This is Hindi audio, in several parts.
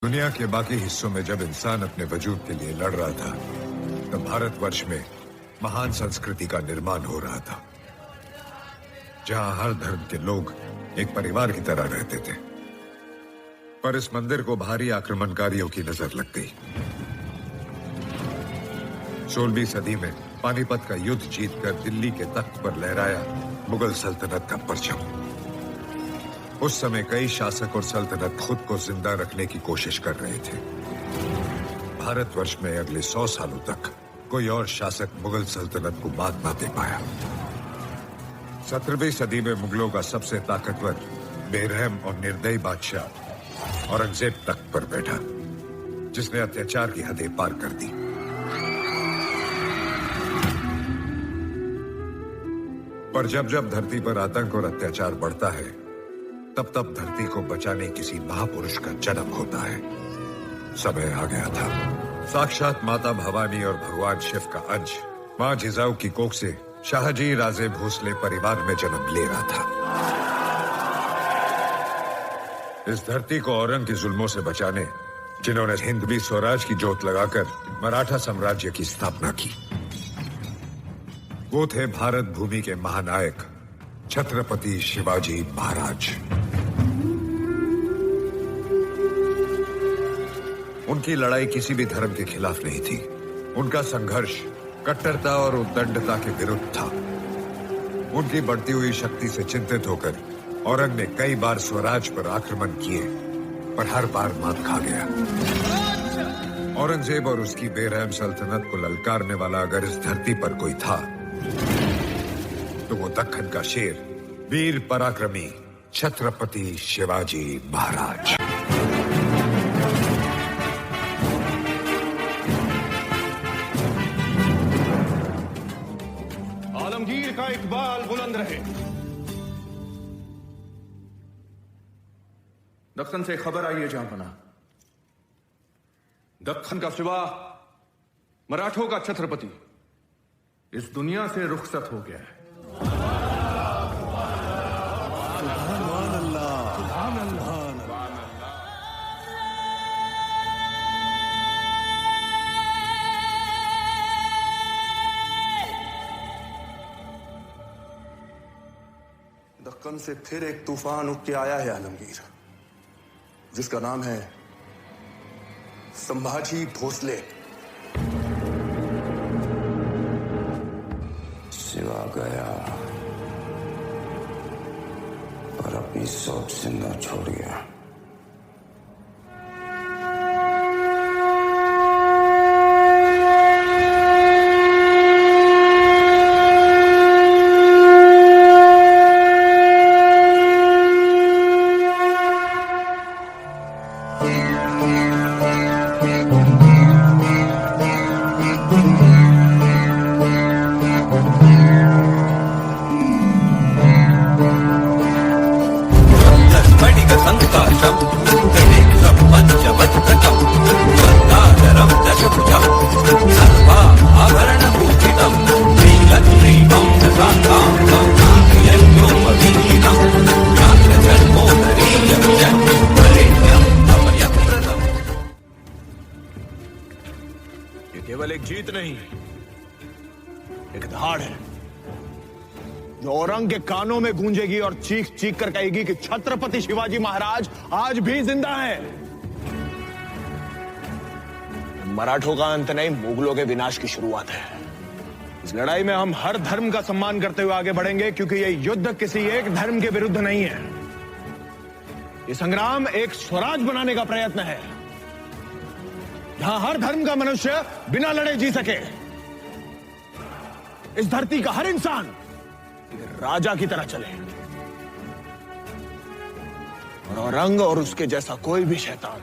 दुनिया के बाकी हिस्सों में जब इंसान अपने वजूद के लिए लड़ रहा था, तब भारतवर्ष में महान संस्कृति का निर्माण हो रहा था, जहां हर धर्म के लोग एक परिवार की तरह रहते थे। पर इस मंदिर को बाहरी आक्रमणकारियों की नजर लग गई। 16वीं सदी में पानीपत का युद्ध जीतकर दिल्ली के तख्त पर लहराया मुगल सल्तनत का परचम। उस समय कई शासक और सल्तनत खुद को जिंदा रखने की कोशिश कर रहे थे। भारतवर्ष में अगले 100 सालों तक कोई और शासक मुगल सल्तनत को मात ना दे पाया। 17वीं सदी में मुगलों का सबसे ताकतवर, बेरहम और निर्दयी बादशाह औरंगजेब तख्त पर बैठा, जिसने अत्याचार की हदें पार कर दी। पर जब जब धरती पर आतंक और अत्याचार बढ़ता है, तब तब धरती को बचाने किसी महापुरुष का जन्म होता है। समय आ गया था। साक्षात माता भवानी और भगवान शिव का अंश मां जिजाऊ की कोख से शाहजी राजे भोसले परिवार में जन्म ले रहा था। इस धरती को औरंग के जुल्मों से बचाने जिन्होंने हिंदवी स्वराज की जोत लगाकर मराठा साम्राज्य की स्थापना की, वो थे भारत भूमि के महानायक छत्रपति शिवाजी महाराज। उनकी लड़ाई किसी भी धर्म के खिलाफ नहीं थी। उनका संघर्ष कट्टरता और उद्दंडता के विरुद्ध था। उनकी बढ़ती हुई शक्ति से चिंतित होकर औरंग ने कई बार स्वराज पर आक्रमण किए, पर हर बार मात खा गया। औरंगजेब और उसकी बेरहम सल्तनत को ललकारने वाला अगर इस धरती पर कोई था, तो वो दक्खन का शेर, वीर पराक्रमी छत्रपति शिवाजी महाराज। आलमगीर का इकबाल बुलंद रहे। दक्खन से खबर आई है जहांपना, दक्खन का सिवा मराठों का छत्रपति इस दुनिया से रुखसत हो गया है। दक्कन से फिर एक तूफान उठ के आया है आलमगीर, जिसका नाम है संभाजी भोसले। सिवा गया और अपनी सोच जिंदा छोड़ गया। केवल एक जीत नहीं, एक दहाड़ है जो औरंग के कानों में गूंजेगी और चीख चीख कर कहेगी कि छत्रपति शिवाजी महाराज आज भी जिंदा है। मराठों का अंत नहीं, मुगलों के विनाश की शुरुआत है। इस लड़ाई में हम हर धर्म का सम्मान करते हुए आगे बढ़ेंगे, क्योंकि यह युद्ध किसी एक धर्म के विरुद्ध नहीं है। यह संग्राम एक स्वराज बनाने का प्रयत्न है, जहां हर धर्म का मनुष्य बिना लड़े जी सके। इस धरती का हर इंसान राजा की तरह चले, और औरंग और उसके जैसा कोई भी शैतान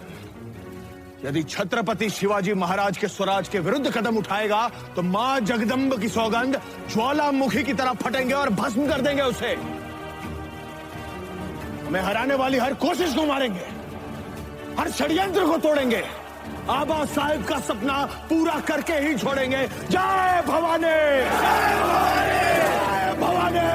यदि छत्रपति शिवाजी महाराज के स्वराज के विरुद्ध कदम उठाएगा, तो मां जगदम्ब की सौगंध ज्वालामुखी की तरह फटेंगे और भस्म कर देंगे उसे। हमें हराने वाली हर कोशिश को मारेंगे, हर षड्यंत्र को तोड़ेंगे, आबा साहिब का सपना पूरा करके ही छोड़ेंगे। जय भवानी, जय भवानी, जय भवानी।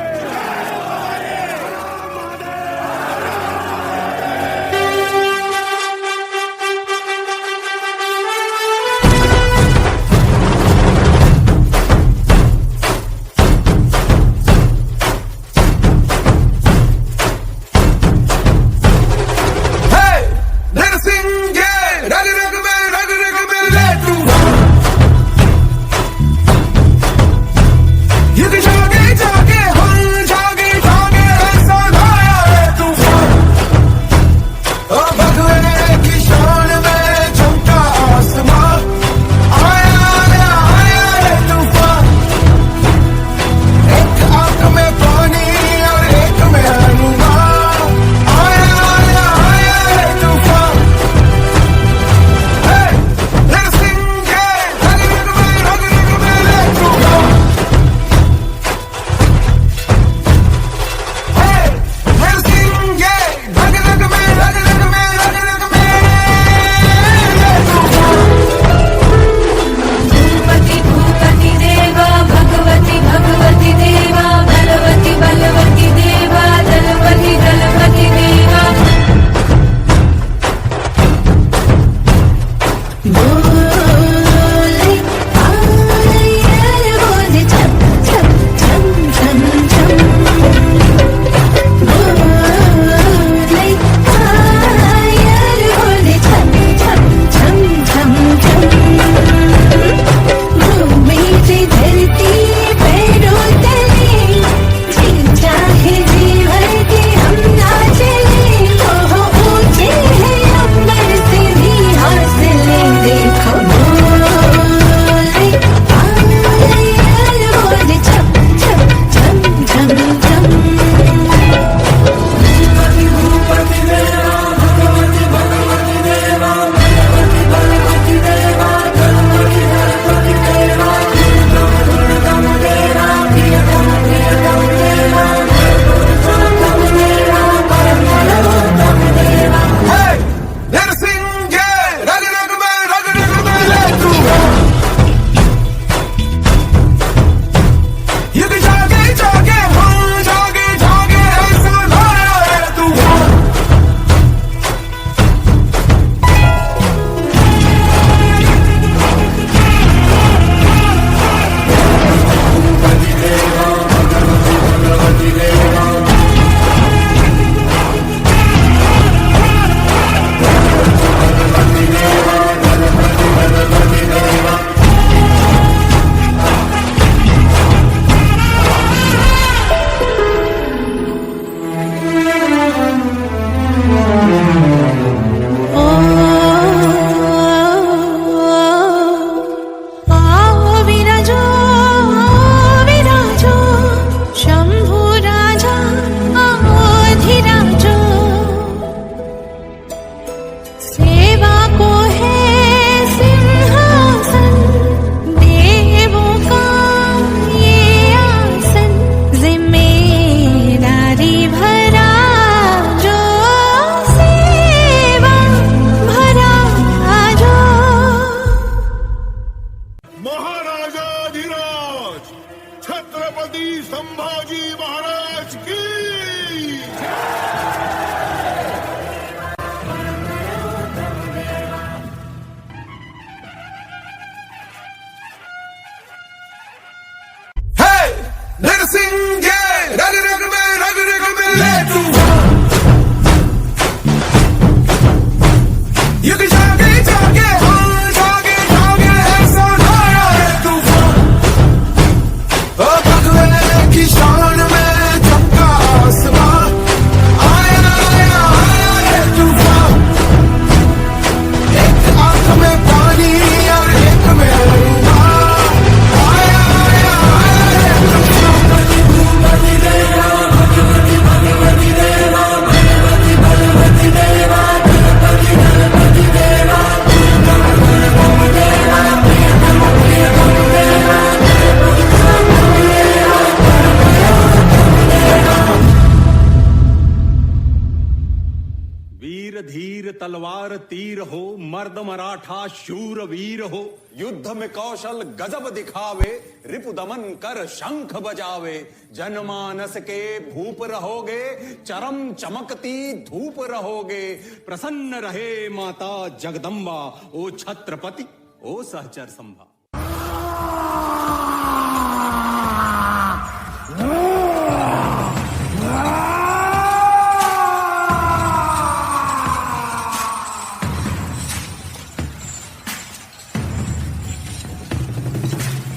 तीर हो, मर्द मराठा शूर वीर हो, युद्ध में कौशल गजब दिखावे, रिपु दमन कर शंख बजावे, जनमानस के भूप रहोगे, चरम चमकती धूप रहोगे। प्रसन्न रहे माता जगदम्बा, ओ छत्रपति ओ सहचर संभा।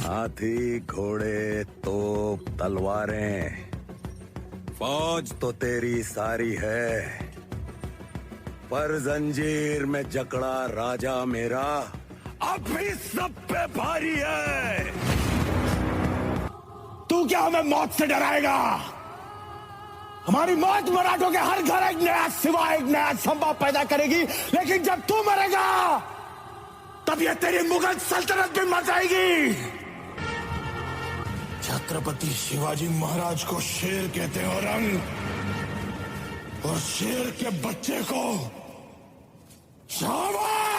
हाथी घोड़े तोप तलवारें, फौज तो तेरी सारी है, पर जंजीर में जकड़ा राजा मेरा अब भी सब पे भारी है। तू क्या हमें मौत से डराएगा? हमारी मौत मराठों के हर घर एक नया सिवा, एक नया संभव पैदा करेगी, लेकिन जब तू मरेगा तब ये तेरी मुगल सल्तनत भी मर जाएगी। छत्रपति शिवाजी महाराज को शेर कहते हैं औरंग, और शेर के बच्चे को शाबाश।